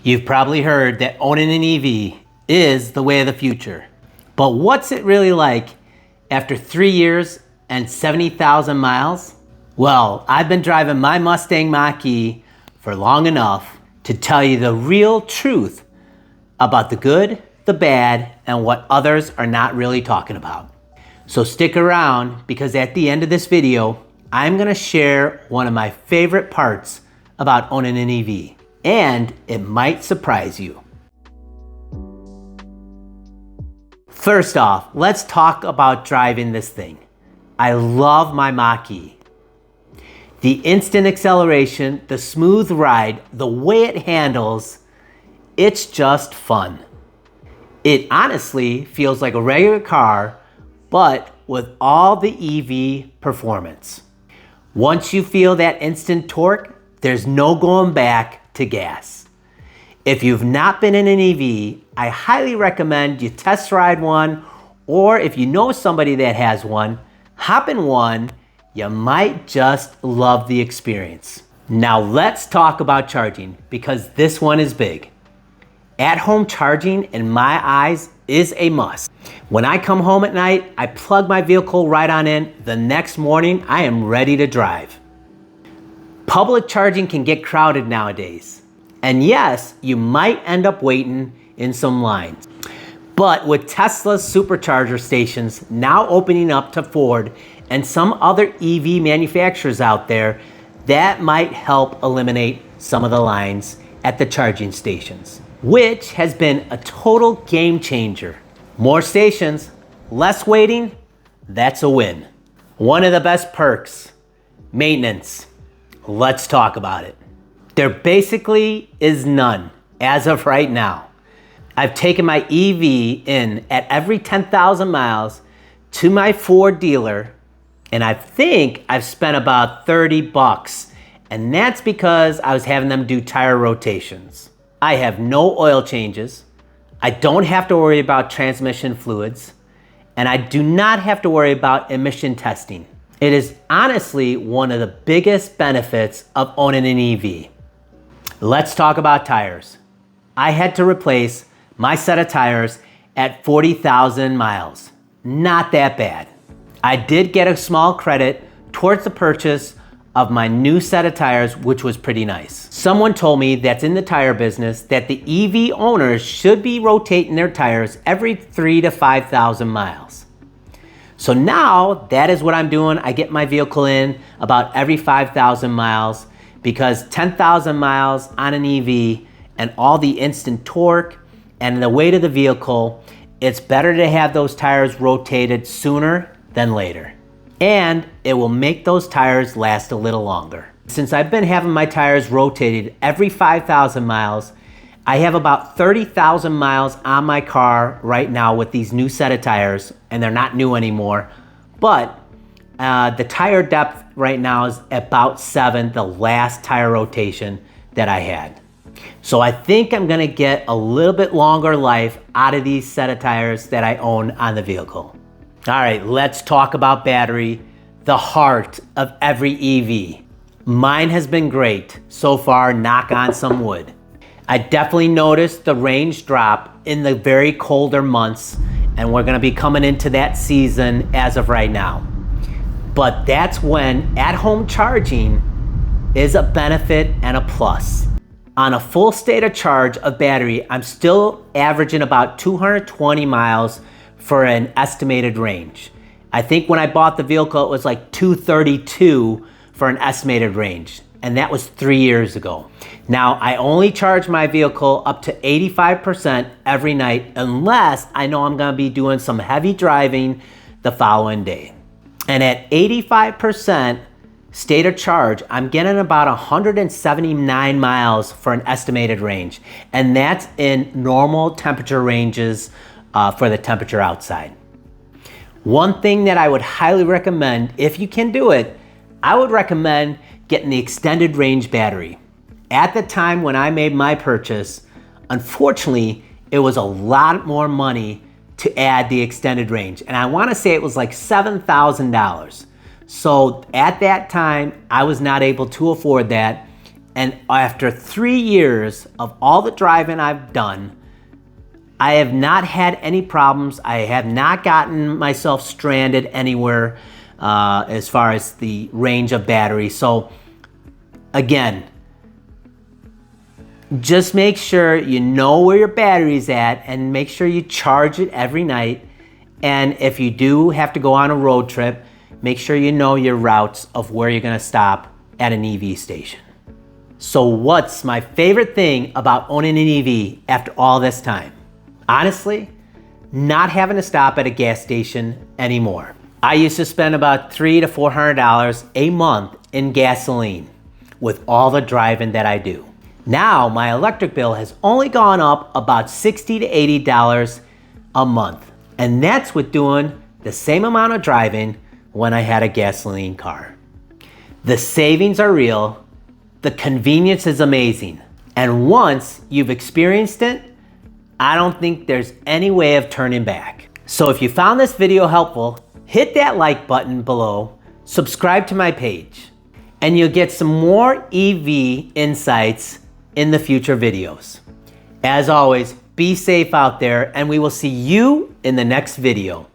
You've probably heard that owning an EV is the way of the future. But what's it really like after 3 years and 70,000 miles? Well, I've been driving my Mustang Mach-E for long enough to tell you the real truth about the good, the bad, and what others are not really talking about. So stick around, because at the end of this video, I'm gonna share one of my favorite parts about owning an EV, and it might surprise you. First off, let's talk about driving this thing. I love my Mach-E. The instant acceleration, the smooth ride, the way it handles, it's just fun. It honestly feels like a regular car, but with all the EV performance. Once you feel that instant torque, there's no going back to gas. If you've not been in an EV, I highly recommend you test ride one, or if you know somebody that has one, hop in one. You might just love the experience. Now let's talk about charging, because this one is big. At-home charging, in my eyes, is a must. When I come home at night, I plug my vehicle right on in. The next morning, I am ready to drive. Public charging can get crowded nowadays. And yes, you might end up waiting in some lines. But with Tesla's supercharger stations now opening up to Ford and some other EV manufacturers out there, that might help eliminate some of the lines at the charging stations, which has been a total game changer. More stations, less waiting, that's a win. One of the best perks, maintenance. Let's talk about it. There basically is none as of right now. I've taken my EV in at every 10,000 miles to my Ford dealer, and I think I've spent about 30 bucks, and that's because I was having them do tire rotations. I have no oil changes. I don't have to worry about transmission fluids, and I do not have to worry about emission testing. It is honestly one of the biggest benefits of owning an EV. Let's talk about tires. I had to replace my set of tires at 40,000 miles. Not that bad. I did get a small credit towards the purchase of my new set of tires, which was pretty nice. Someone told me that's in the tire business that the EV owners should be rotating their tires every 3,000 to 5,000 miles. So now that is what I'm doing. I get my vehicle in about every 5,000 miles, because 10,000 miles on an EV and all the instant torque and the weight of the vehicle, it's better to have those tires rotated sooner than later. And it will make those tires last a little longer. Since I've been having my tires rotated every 5,000 miles, I have about 30,000 miles on my car right now with these new set of tires, and they're not new anymore, but the tire depth right now is about 7, the last tire rotation that I had. So I think I'm gonna get a little bit longer life out of these set of tires that I own on the vehicle. All right, let's talk about battery, the heart of every EV. Mine has been great so far, knock on some wood. I definitely noticed the range drop in the very colder months, and we're gonna be coming into that season as of right now. But that's when at-home charging is a benefit and a plus. On a full state of charge of battery, I'm still averaging about 220 miles for an estimated range. I think when I bought the vehicle, it was like 232 for an estimated range, and that was 3 years ago. Now, I only charge my vehicle up to 85% every night, unless I know I'm gonna be doing some heavy driving the following day. And at 85% state of charge, I'm getting about 179 miles for an estimated range. And that's in normal temperature ranges for the temperature outside. One thing that I would highly recommend, if you can do it, I would recommend getting the extended range battery. At the time when I made my purchase, unfortunately, it was a lot more money to add the extended range. And I wanna say it was like $7,000. So at that time, I was not able to afford that. And after 3 years of all the driving I've done, I have not had any problems. I have not gotten myself stranded anywhere as far as the range of battery. So again, just make sure you know where your battery's at and make sure you charge it every night. And if you do have to go on a road trip, make sure you know your routes of where you're gonna stop at an EV station. So what's my favorite thing about owning an EV after all this time? Honestly, not having to stop at a gas station anymore. I used to spend about $300 to $400 a month in gasoline with all the driving that I do. Now my electric bill has only gone up about $60 to $80 a month. And that's with doing the same amount of driving when I had a gasoline car. The savings are real, the convenience is amazing, and once you've experienced it, I don't think there's any way of turning back. So if you found this video helpful, hit that like button below, subscribe to my page, and you'll get some more EV insights in the future videos. As always, be safe out there, and we will see you in the next video.